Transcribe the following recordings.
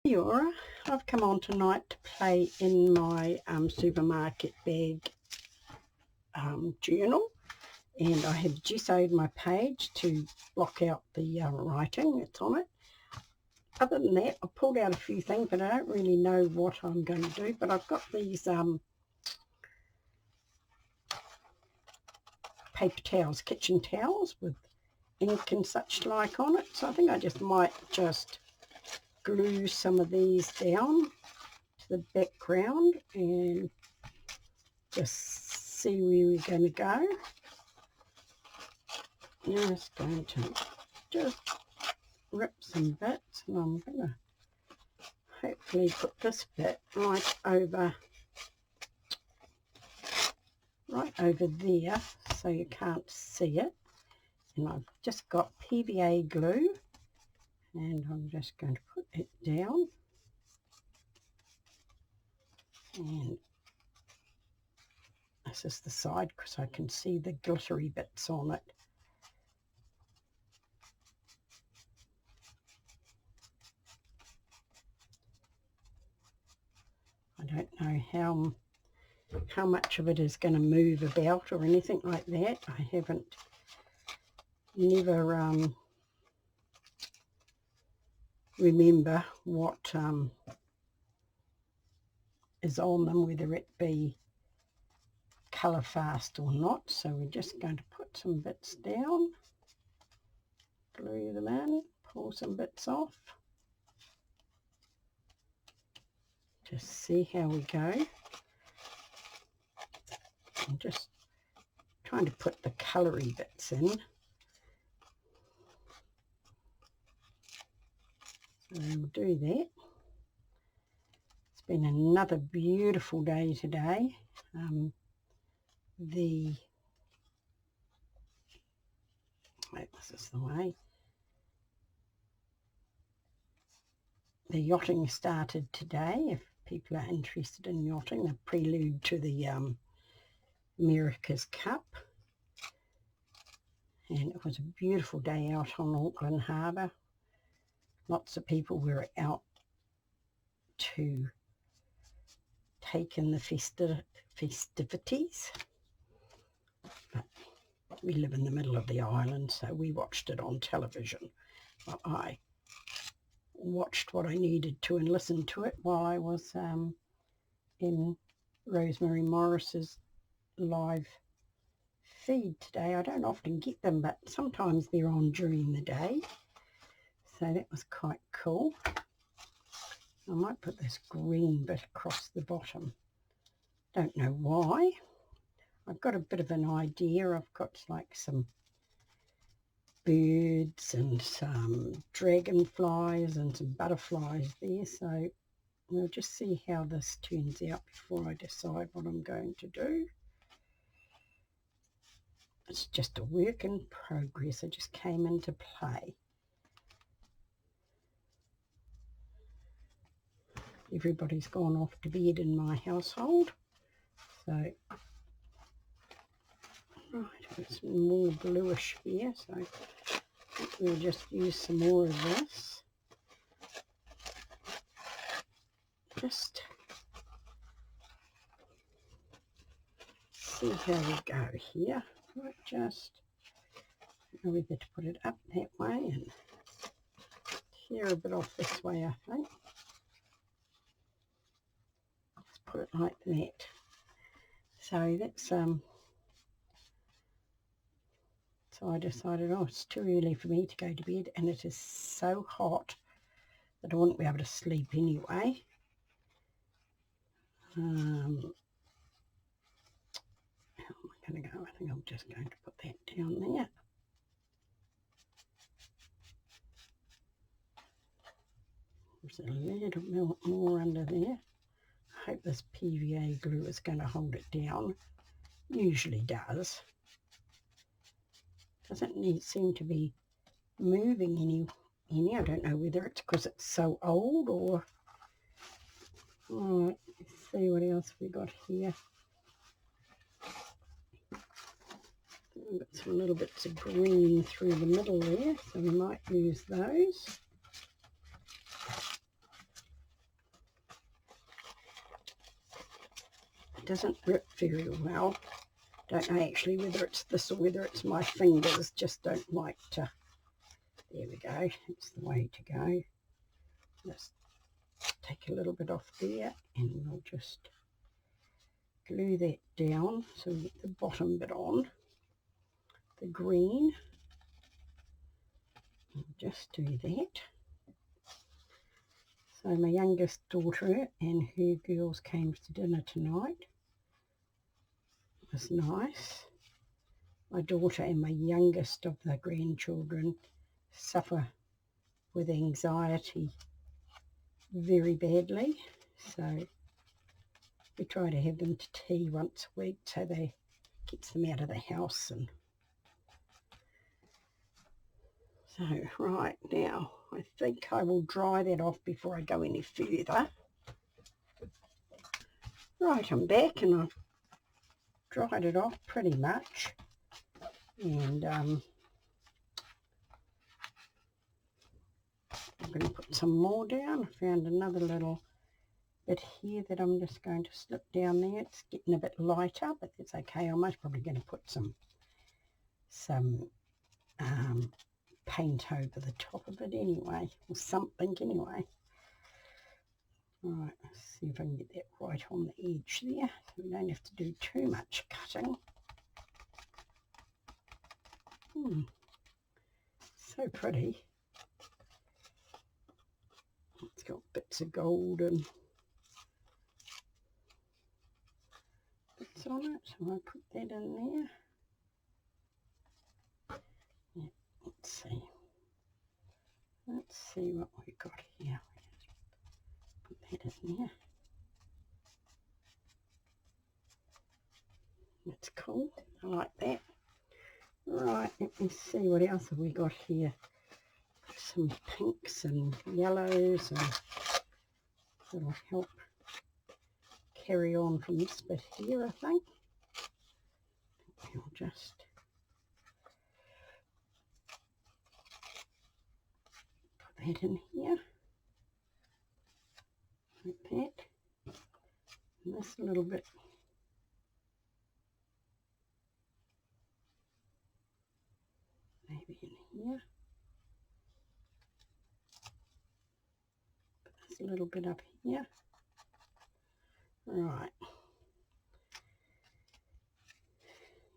Eora, I've come on tonight to play in my supermarket bag journal, and I have gessoed my page to block out the writing that's on it. Other than that, I pulled out a few things, but I don't really know what I'm going to do. But I've got these paper towels, kitchen towels with ink and such like on it, so I think I might glue some of these down to the background and just see where we're going to go. Just going to rip some bits, and I'm going to hopefully put this bit right over there so you can't see it. And I've just got PVA glue, and I'm just going to put it down, and this is the side because I can see the glittery bits on it. I don't know how much of it is going to move about or anything like that. I never remember what is on them, whether it be colour fast or not. So we're just going to put some bits down, glue them in, pull some bits off, just see how we go. I'm just trying to put the coloury bits in. So we'll do that. It's been another beautiful day today. This is the way. The yachting started today. If people are interested in yachting, the prelude to the America's Cup. And it was a beautiful day out on Auckland Harbour. Lots of people were out to take in the festivities. But we live in the middle of the island, so we watched it on television. But I watched what I needed to and listened to it while I was in Rosemary Morris's live feed today. I don't often get them, but sometimes they're on during the day. So that was quite cool. I might put this green bit across the bottom. Don't know why. I've got a bit of an idea. I've got like some birds and some dragonflies and some butterflies there. So we'll just see how this turns out before I decide what I'm going to do. It's just a work in progress. I just came into play. Everybody's gone off to bed in my household. So, right, it's more bluish here, so we'll just use some more of this. Just see how we go here. Right, just know whether to put it up that way and tear a bit off this way, I think. Just put it like that. So that's so I decided, oh, it's too early for me to go to bed, and it is so hot that I wouldn't be able to sleep anyway. How am I going to go? I think I'm just going to put that down there. There's a little more under there. I hope this PVA glue is going to hold it down. Usually does. Doesn't seem to be moving any. I don't know whether it's because it's so old or... Alright, let's see what else we got here. We've got some little bits of green through the middle there, so we might use those. doesn't rip very well. Don't know actually whether it's this or whether it's my fingers, just don't like to. There we go, that's the way to go. Just take a little bit off there and we'll just glue that down so we get the bottom bit on. The green, and just do that. So my youngest daughter and her girls came to dinner tonight. It was nice. My daughter and my youngest of the grandchildren suffer with anxiety very badly, so we try to have them to tea once a week so they gets them out of the house. And so right now I think I will dry that off before I go any further. Right, I'm back and I've dried it off pretty much, and I'm going to put some more down. I found another little bit here that I'm just going to slip down there. It's getting a bit lighter, but that's okay. I'm most probably going to put some paint over the top of it anyway, or something anyway. Right, let's see if I can get that right on the edge there, so we don't have to do too much cutting. So pretty. It's got bits of gold and bits on it, so I'll put that in there. Yeah, let's see what we've got here. Put that in there. That's cool, I like that. Right, let me see what else have we got here. Some pinks and yellows, and that'll help carry on from this bit here, I think. We'll just put that in here, like that. And this little bit maybe in here. Put this little bit up here. Right.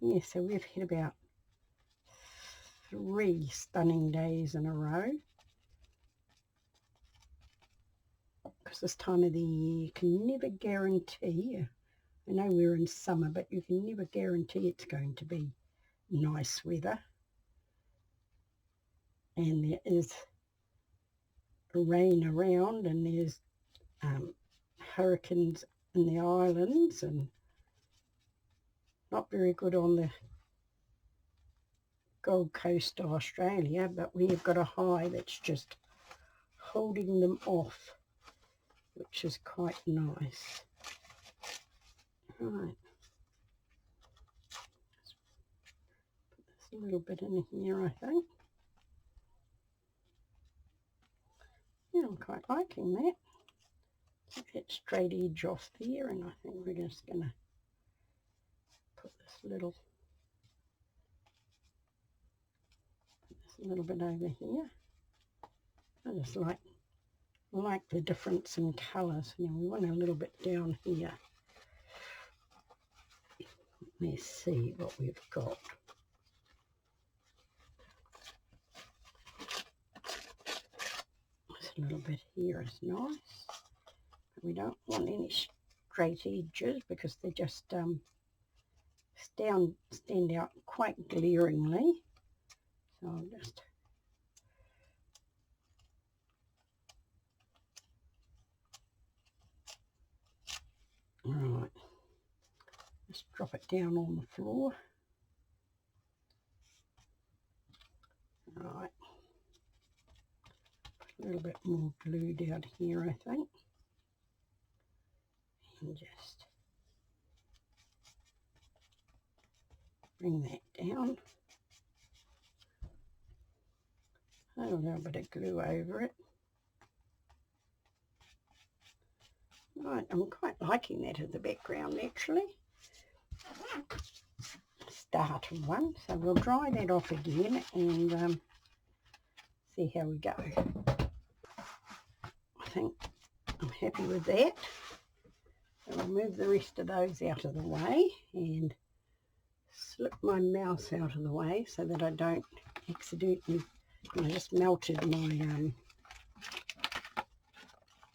Yeah, so we've had about 3 stunning days in a row. Because this time of the year you can never guarantee, I know we're in summer, but you can never guarantee it's going to be nice weather. And there is rain around, and there's hurricanes in the islands, and not very good on the Gold Coast of Australia, but we've got a high that's just holding them off, which is quite nice. Right, put this a little bit in here, I think. Yeah, I'm quite liking that. Take that straight edge off there, and I think we're just going to put this little bit over here. I just like the difference in colours. Now we want a little bit down here. Let's see what we've got. This little bit here is nice. But we don't want any straight edges because they just stand out quite glaringly. So I'll just right. Just drop it down on the floor. Right. Put a little bit more glue down here, I think. And just bring that down. A little bit of glue over it. Right, I'm quite liking that in the background actually. Start one, so we'll dry that off again and see how we go. I think I'm happy with that. I'll move the rest of those out of the way and slip my mouse out of the way so that I don't accidentally, I just melted my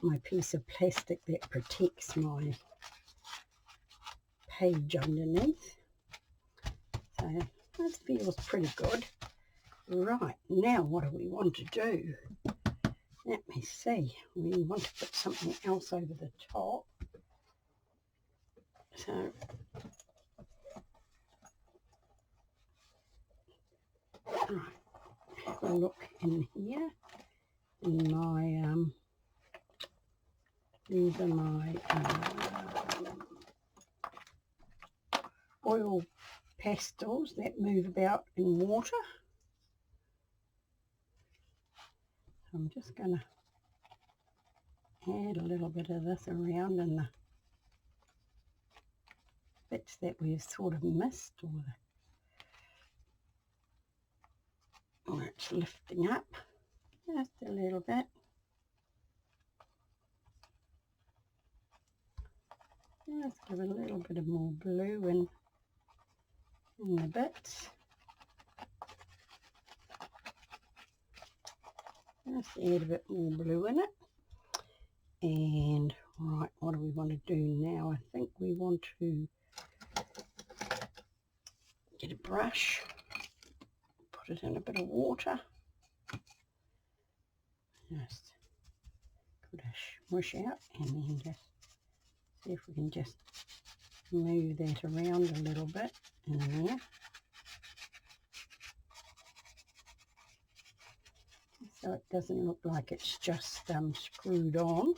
my piece of plastic that protects my page underneath. So that feels pretty good. Right, now what do we want to do? Let me see. We want to put something else over the top. So right, have a look in here. In my these are my oil pastels that move about in water. So I'm just going to add a little bit of this around in the bits that we've sort of missed, or it's lifting up just a little bit. Let's give a little bit of more blue in the bits. Just add a bit more blue in it. And right, what do we want to do now? I think we want to get a brush, put it in a bit of water. Just put a smush out and then just see if we can just move that around a little bit in there. So it doesn't look like it's just screwed on.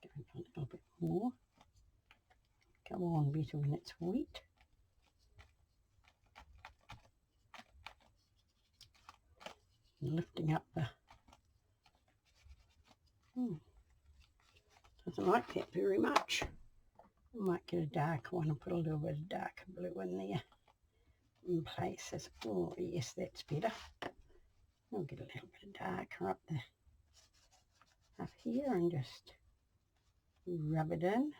Give it a little bit more. Go on better when it's wet. And lifting up the... doesn't like that very much. I might get a darker one and put a little bit of darker blue in there. In places. Oh yes, that's better. I'll get a little bit darker up here and just rub it in.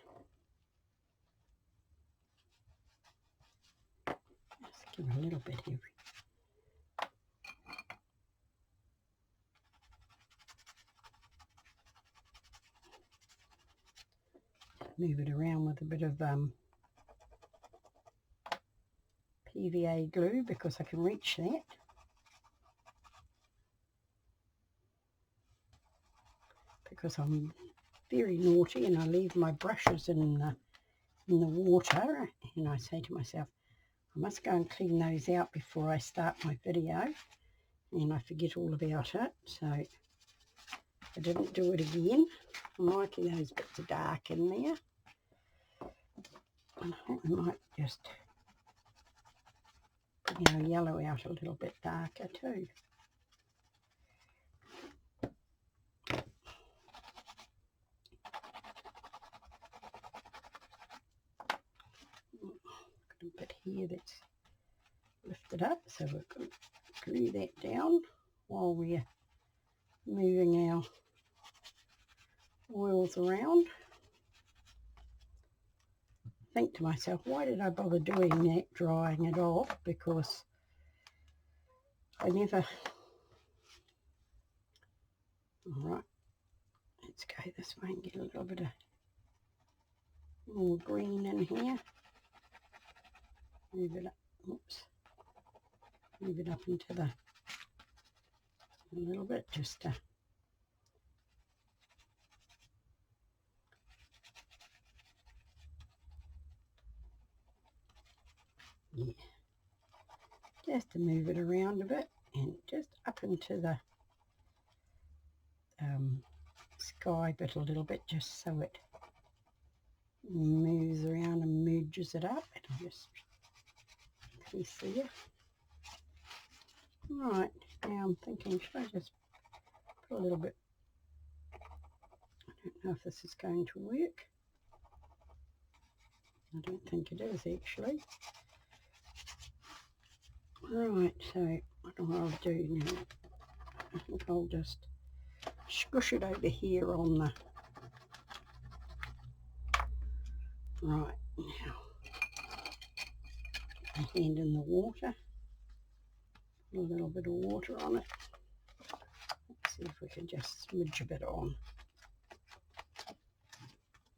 Just give a little bit every. Move it around with a bit of PVA glue because I can reach that. Because I'm very naughty and I leave my brushes in the water, and I say to myself, I must go and clean those out before I start my video, and I forget all about it, so I didn't do it again. I'm liking those bits of dark in there. And I think I might just bring our yellow out a little bit darker too. Got a bit here that's lifted up, so we're going to glue that down while we're moving our oils around. Think to myself, why did I bother doing that, drying it off, because I never... Alright, let's go this way and get a little bit of more green in here. Move it up, oops, move it up into a little bit, just to just to move it around a bit and just up into the sky bit a little bit, just so it moves around and merges it up. And I'll just piece there. Right, now I'm thinking, should I just put a little bit don't know if this is going to work. I don't think it is actually. Right, so what I'll do now, I think I'll just squish it over here on the... Right, now, my hand in the water, a little bit of water on it. Let's see if we can just smidge a bit on.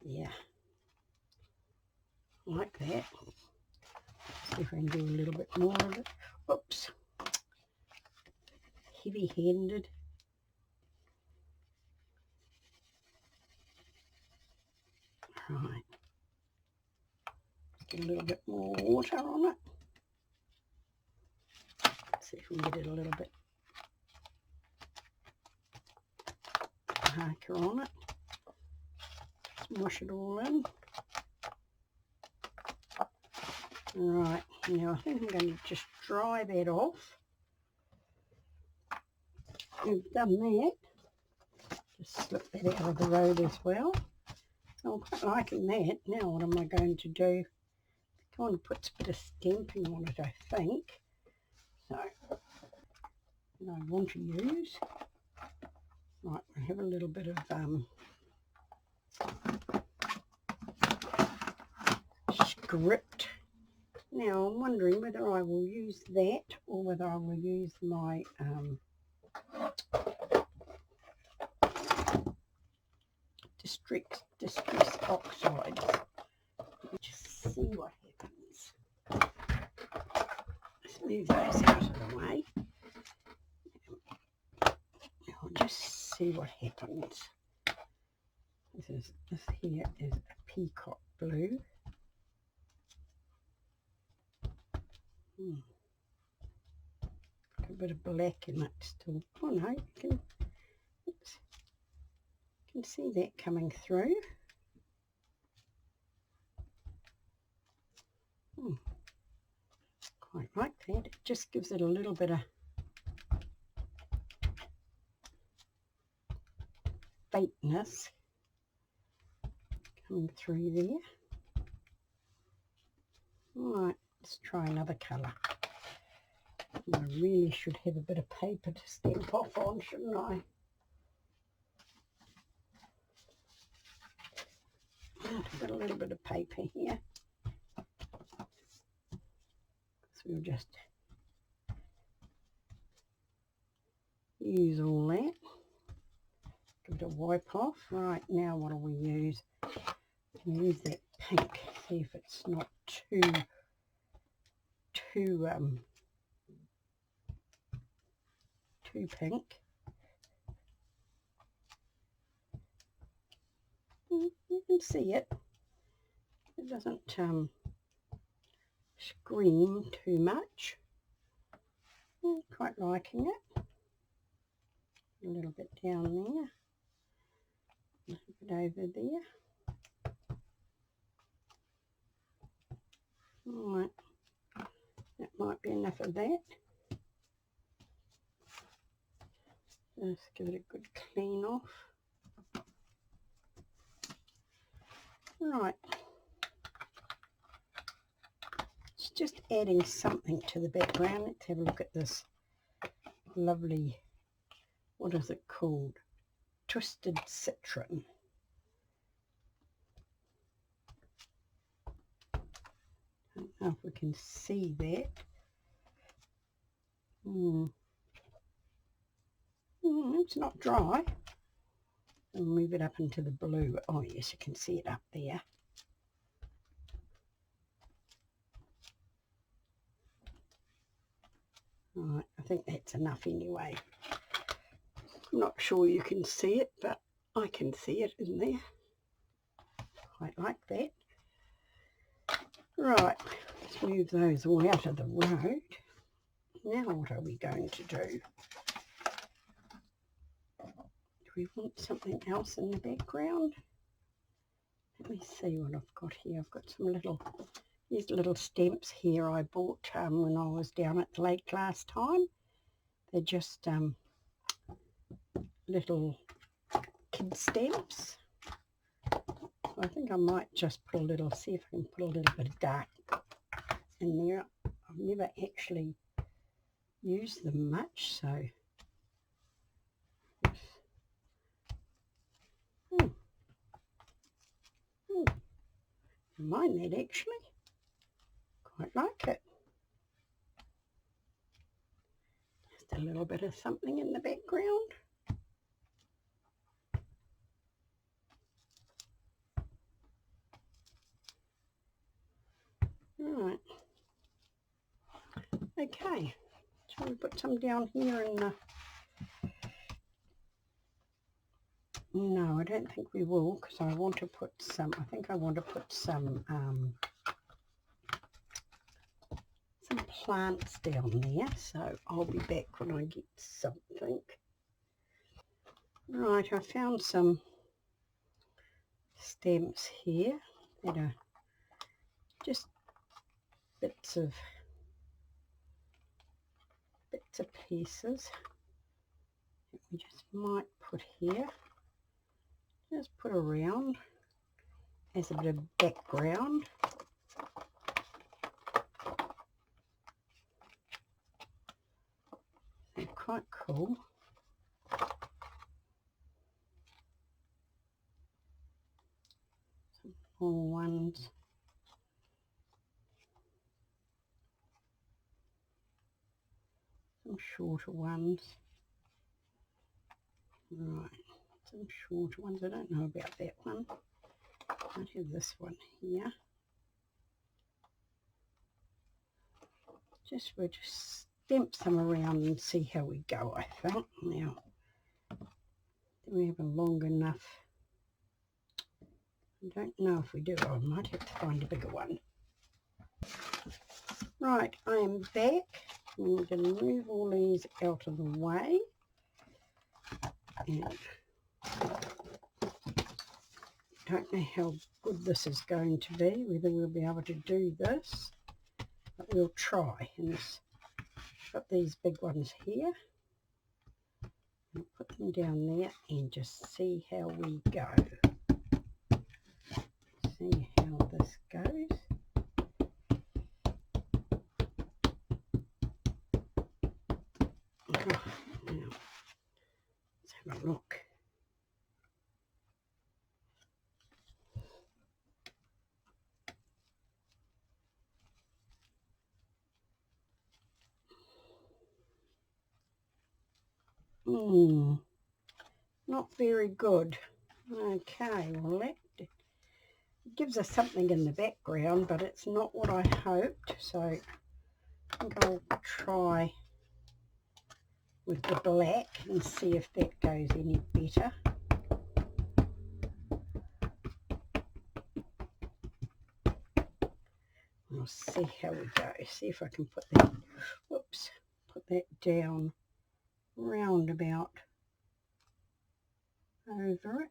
Yeah, like that. See if I can do a little bit more of it. Oops, heavy-handed. Right, get a little bit more water on it. Let's see if we can get it a little bit darker on it. Smush it all in. Right, now I think I'm going to just dry that off. We've done that. Just slip that out of the road as well. So I'm quite liking that. Now what am I going to do? Kind of puts a bit of stamping on it, I think. So, and I want to use, right, we have a little bit of script. Now I'm wondering whether I will use that or whether I will use my distress oxides. Just see what happens. Let's move those out of the way. I'll just see what happens. This here is a peacock blue. Got a bit of black in it still. Oh no, you can see that coming through. Quite like that. It just gives it a little bit of faintness coming through there. Right, let's try another colour. I really should have a bit of paper to stamp off on, shouldn't I? I've got a little bit of paper here. So we'll just use all that. Give it a wipe off. Right, now what do we use? We use that pink. See if it's not too pink. You can see it. It doesn't scream too much. I'm quite liking it. A little bit down there. A little bit over there. Alright. That might be enough of that. Just give it a good clean off. Right. It's just adding something to the background. Let's have a look at this lovely, what is it called? Twisted citron. I don't know if we can see that. It's not dry. I'll move it up into the blue. Oh yes, you can see it up there. Right, I think that's enough anyway. I'm not sure you can see it, but I can see it in there. Quite like that. Right, let's move those all out of the road. Now what are we going to do? Do we want something else in the background? Let me see what I've got here. I've got some these little stamps here I bought when I was down at the lake last time. They're just little kid stamps. I think I might just put a little, see if I can put a little bit of dark in there. I've never actually used them much, so mind that actually. Quite like it. Just a little bit of something in the background. Right. Okay. Shall we put some down here in the... No, I don't think we will, because I want to put some, I think I want to put some plants down there, so I'll be back when I get something. Right, I found some stamps here that are just bits of pieces that we just might put here, just put around as a bit of background. They're quite cool. Some more ones. Some shorter ones. Right, some shorter ones. I don't know about that one. I have this one here. We'll just stamp some around and see how we go, I think. Now, do we have a long enough? I don't know if we do. I might have to find a bigger one. Right, I am back. I'm going to move all these out of the way. And don't know how good this is going to be, whether we'll be able to do this, but we'll try. And got these big ones here. I'll put them down there and just see how we go. See how this goes. Now, let's have a look. Not very good. Okay, well that gives us something in the background, but it's not what I hoped, so I think I'll try with the black and see if that goes any better. We'll see how we go. See if I can put that, whoops, put that down round about over it.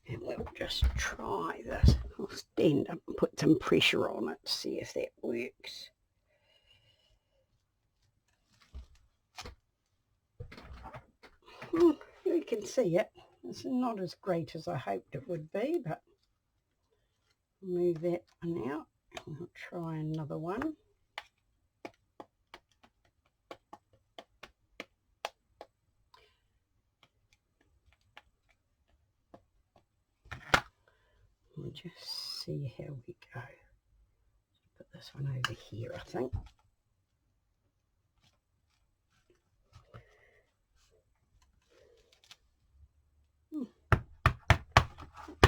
And we'll just try this. I'll stand up and put some pressure on it, see if that works. You can see it. It's not as great as I hoped it would be, but move that one out and we'll try another one. We'll just see how we go. Put this one over here, I think.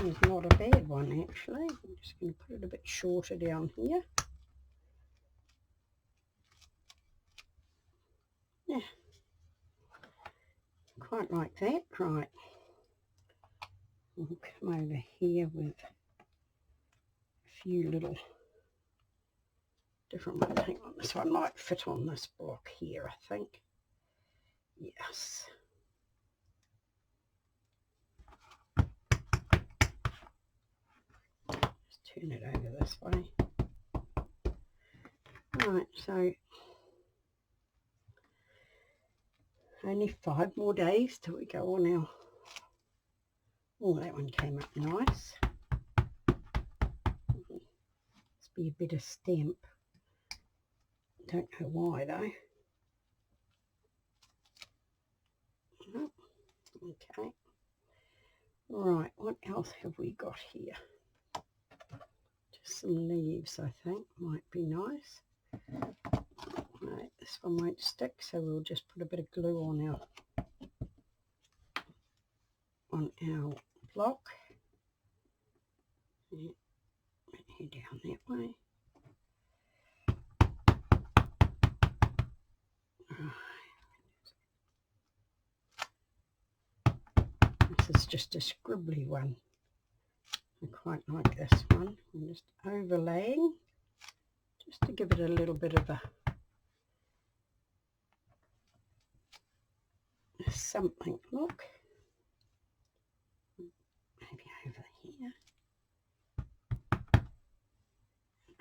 It's not a bad one actually. I'm just going to put it a bit shorter down here. Yeah, quite like that. Right, we'll come over here with a few little different ones. Hang on, this one might fit on this block here, I think. Yes. Just turn it over this way. Right, so only 5 more days till we go on our Oh, that one came up nice. Must be a bit of stamp. Don't know why though. No. Okay. Right, what else have we got here? Just some leaves, I think, might be nice. Right, this one won't stick, so we'll just put a bit of glue on our block. Yeah, here down that way. This is just a scribbly one. I quite like this one. I'm just overlaying, just to give it a little bit of a something look. Maybe over here.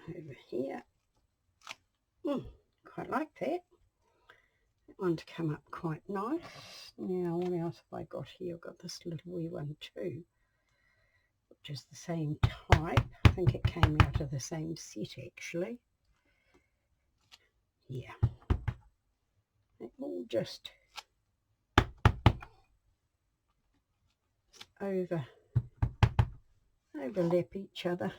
Over here. Quite like that. That one's come up quite nice. Now, what else have I got here? I've got this little wee one too, which is the same type. I think it came out of the same set actually. Yeah. It all just overlap each other.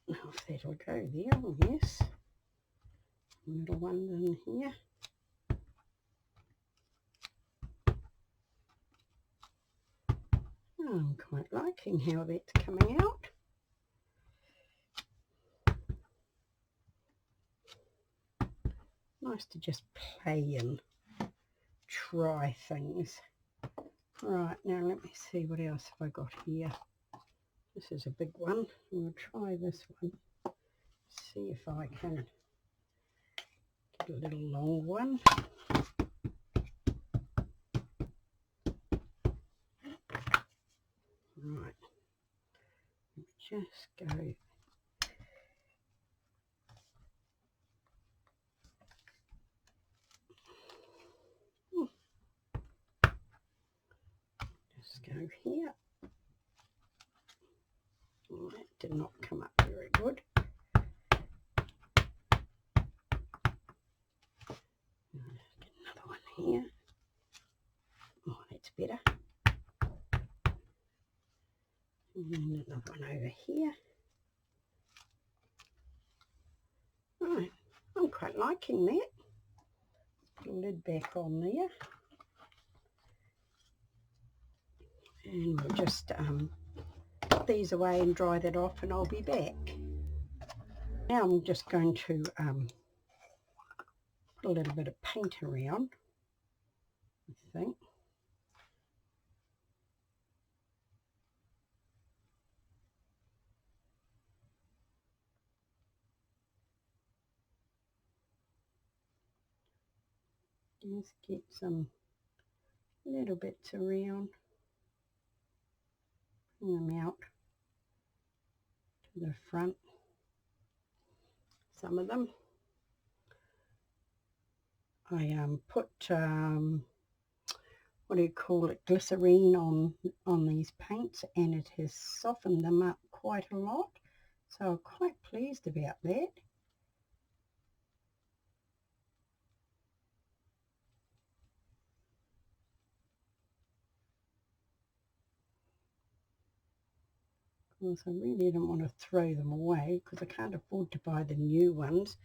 Now if that'll go there, oh yes. Little one in here. Oh, I'm quite liking how that's coming out. Nice to just play and try things. Right, now let me see what else have I got here. This is a big one. We'll try this one. See if I can get a little long one. Right, just go. Just go here. Oh, that did not come up very good. Get another one here. Oh, that's better. And then another one over here. Right, I'm quite liking that. Put a lid back on there. And we'll just put these away and dry that off, and I'll be back. Now I'm just going to put a little bit of paint around, I think. Just get some little bits around, bring them out to the front, some of them. I put, what do you call it, glycerine on these paints, and it has softened them up quite a lot, so I'm quite pleased about that. Because I really didn't want to throw them away, because I can't afford to buy the new ones.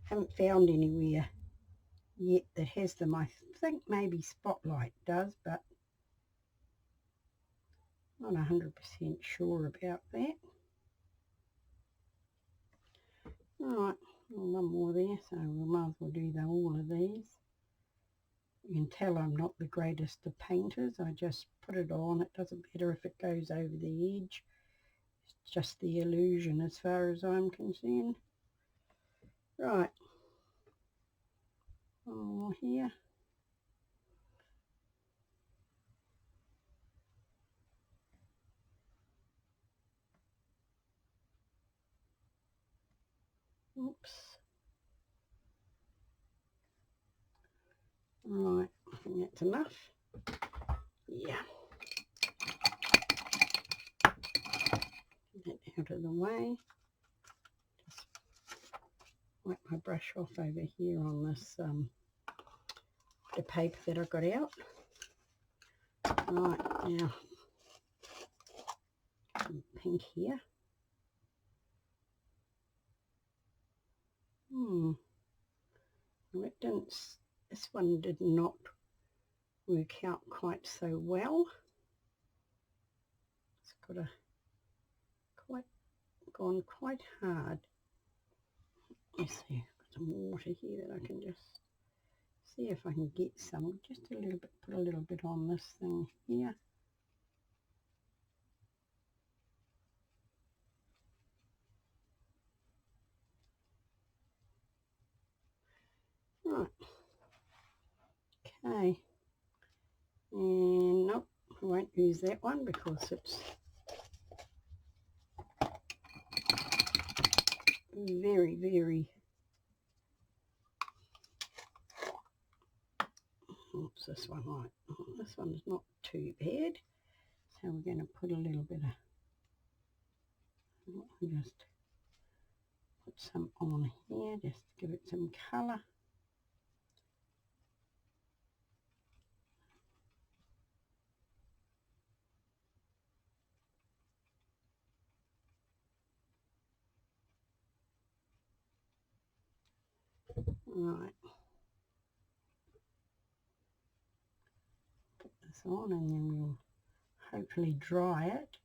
Haven't found anywhere yet that has them. I think maybe Spotlight does, but not 100% sure about that. Alright, one more there, so we might as well do all of these. You can tell I'm not the greatest of painters. I just put it on. It doesn't matter if it goes over the edge. It's just the illusion as far as I'm concerned. Right. One more here. Oops. Right, I think that's enough. Yeah. Get that out of the way. Just wipe my brush off over here on this the paper that I got out. Right, now some pink here. Well, this one did not work out quite so well. It's gone quite hard. Let's see, I've got some water here that I can just see if I can get some, just a little bit, put a little bit on this thing here. Right, okay, and nope, I won't use that one because it's very, very, oops, this one, right, oh, this one is not too bad, so we're going to put a little bit of, just put some on here, just to give it some colour. Right, put this on and then we'll hopefully dry it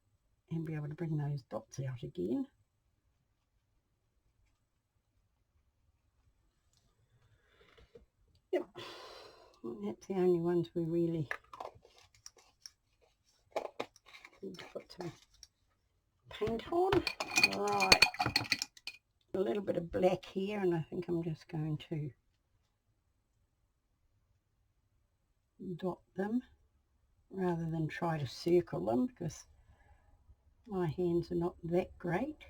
and be able to bring those dots out again. Yep, and that's the only ones we really need to put some paint on. Right, a little bit of black here, and I think I'm just going to dot them rather than try to circle them because my hands are not that great.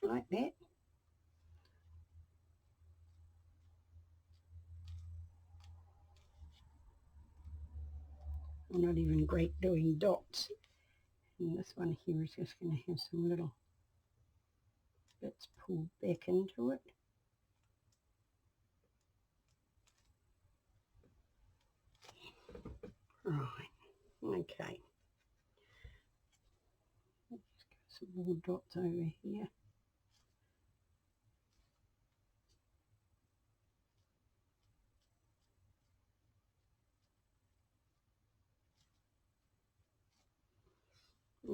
Like that. I'm not even great doing dots. And this one here is just going to have some little bits pulled back into it. Right, okay. Let's get some more dots over here.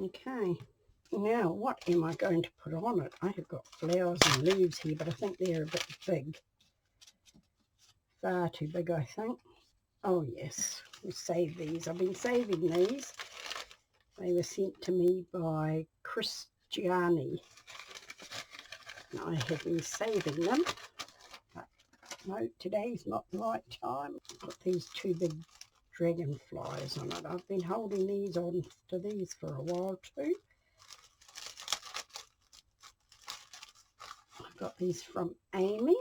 Okay, now what am I going to put on it? I have got flowers and leaves here, but I think they're a bit big. Far too big, I think. Oh yes, we save these. I've been saving these. They were sent to me by Christiani. I have been saving them. But no, today's not the right time. I've got these two big dragonflies on it. I've been holding these on to these for a while too. I got these from Amy.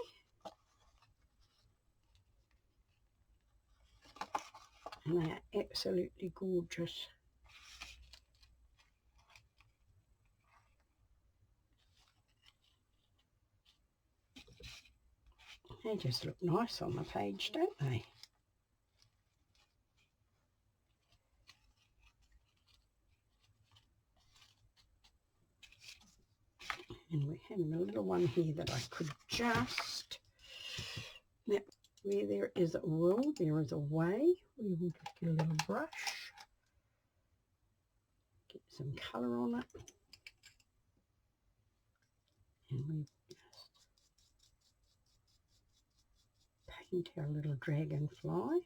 And they are absolutely gorgeous. They just look nice on the page, don't they? And we have a little one here that I could just, now, where there is a will, there is a way. We will just get a little brush, get some colour on it, and we just paint our little dragonfly.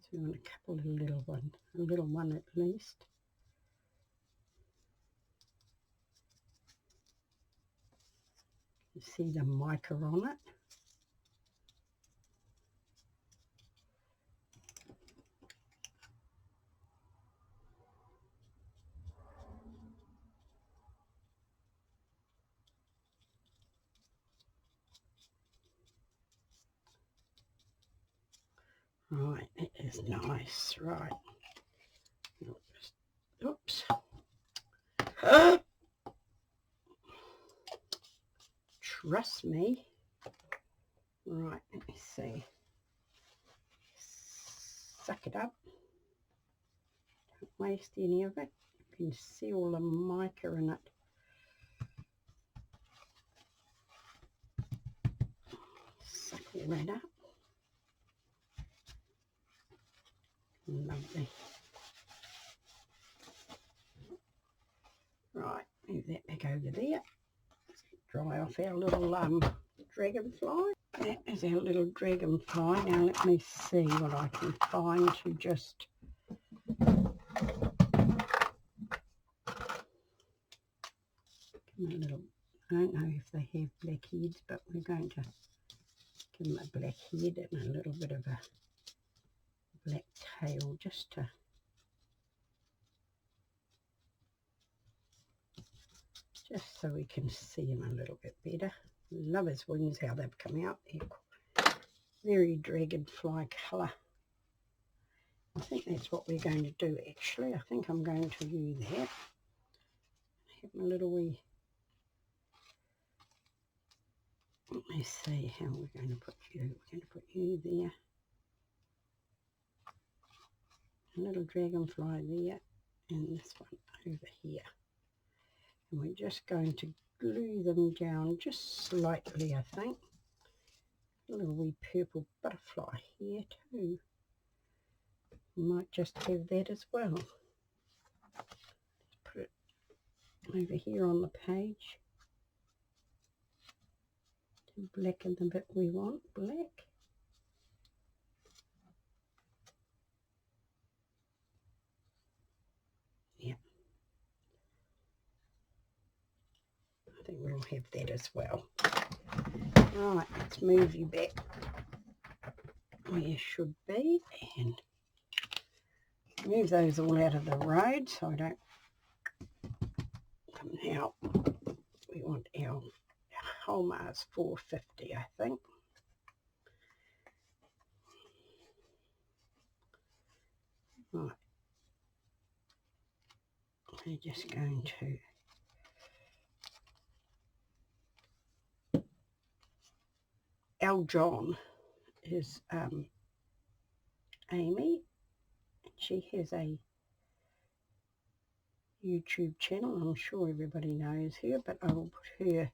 So we want a couple of a little one at least. You see the mica on it. Right, it is nice. Right. Oops. Trust me. Right, let me see. Suck it up. Don't waste any of it. You can see all the mica in it. Suck all that up. Lovely. Right, move that back over there. Dry off our little dragonfly. That is our little dragonfly. Now let me see what I can find to just give them a little. I don't know if they have black heads, but we're going to give them a black head and a little bit of a black tail just so we can see him a little bit better. Love his wings, how they've come out. They're very dragonfly colour. I think that's what we're going to do actually. I think I'm going to use that. Have my little wee. Let me see how we're going to put you. We're going to put you there. A little dragonfly there. And this one over here. And we're just going to glue them down just slightly, I think. A little wee purple butterfly here too. Might just have that as well. Put it over here on the page. To blacken the bit we want, black. Yeah. I think we'll have that as well. Right, let's move you back where you should be and move those all out of the road so I don't come out. We want our Holmars 450, I think. Right. We're just going to Al John is Amy. She has a YouTube channel. I'm sure everybody knows her, but I will put her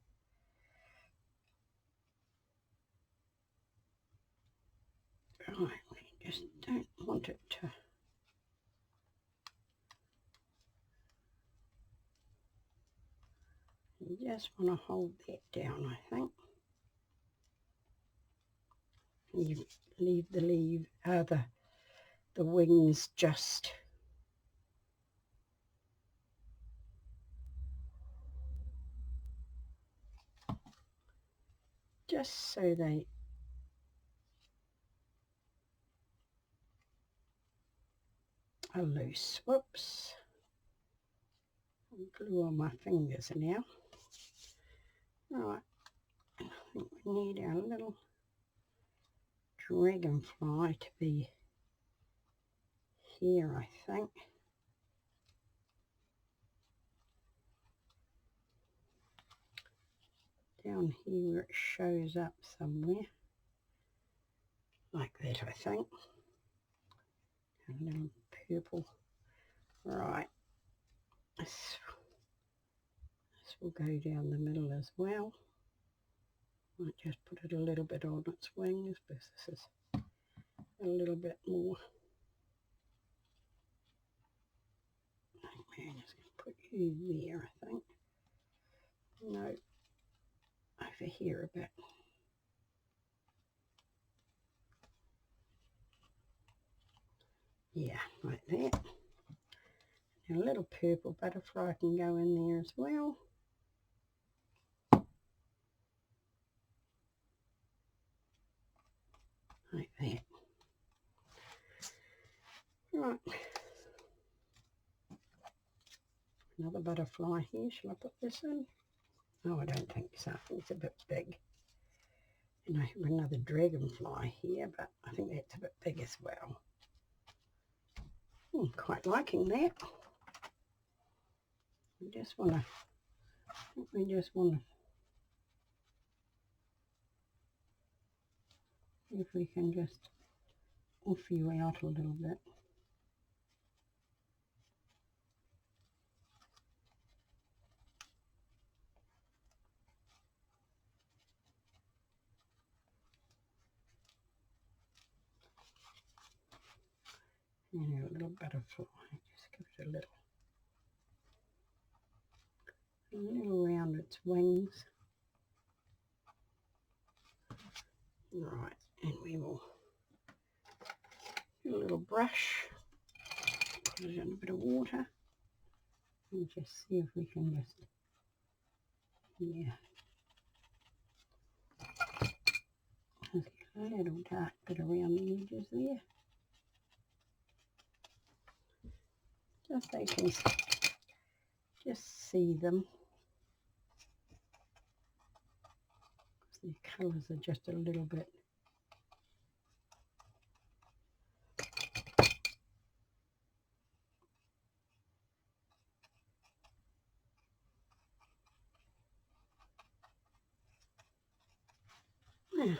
right. We just don't want it to. You just want to hold that down, I think. And you leave the wings just so they are loose. Whoops. Glue on my fingers now. Right. I think we need our little dragonfly to be here, I think. Down here where it shows up somewhere. Like that, I think. A little purple. Right. This will go down the middle as well. Might just put it a little bit on its wings, but this is a little bit more. I'm just going to put you there, I think. No, over here a bit. Yeah, like that. And a little purple butterfly can go in there as well. Like that. Right. Another butterfly here. Shall I put this in? Oh, I don't think so. It's a bit big. And I have another dragonfly here, but I think that's a bit big as well. I'm quite liking that. We just want to see if we can just off you out a little bit. And a little butterfly, just give it a little round its wings. Right, and we will do a little brush, put it in a bit of water, and just see if we can just, yeah, there's a little dark bit around the edges there. Just so you can just see them. The colours are just a little bit now.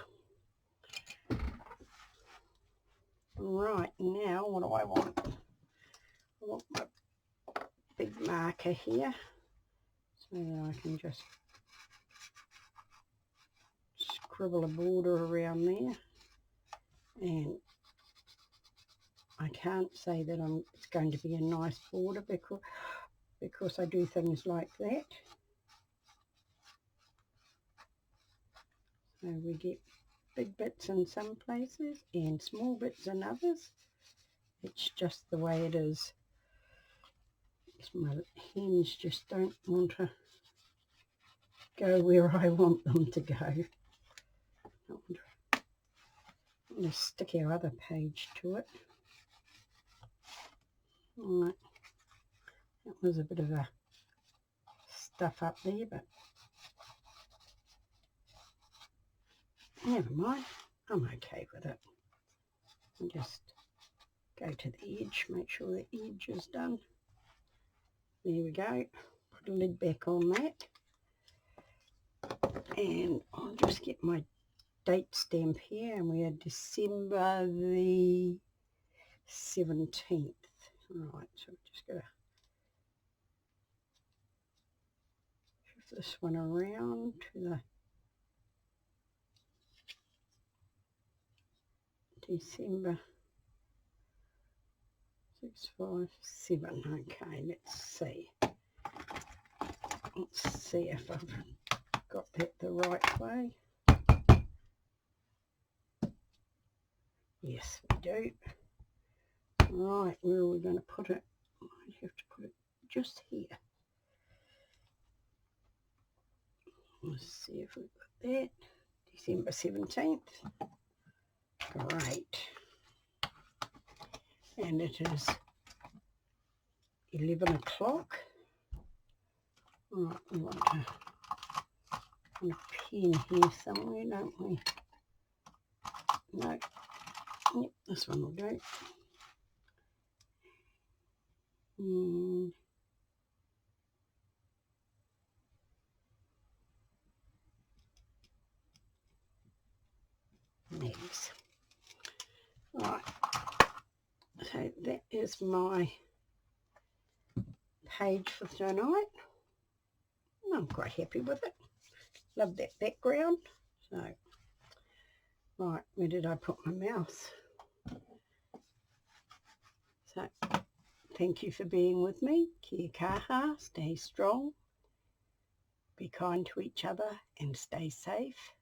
Right, now what do I want? I want my big marker here so that I can just scribble a border around there, and I can't say that it's going to be a nice border because I do things like that. So we get big bits in some places and small bits in others. It's just the way it is. My hands just don't want to go where I want them to go. I'm going to stick our other page to it. Right. That was a bit of a stuff up there, but never mind. I'm okay with it. And just go to the edge, make sure the edge is done. There we go. Put a lid back on that. And I'll just get my date stamp here, and we are December the 17th. Right, so we're just going to shift this one around to the December 657. Okay, let's see. Let's see if I've got that the right way. Yes, we do. Right, where are we going to put it? I have to put it just here. Let's see if we've got that. December 17th. Great. And it is 11 o'clock. Right, we want a pen here somewhere, don't we? No. Yep, this one will do. And next. Right. So that is my page for tonight. I'm quite happy with it. Love that background. So, right, where did I put my mouse? So, thank you for being with me. Kia kaha, stay strong, be kind to each other and stay safe.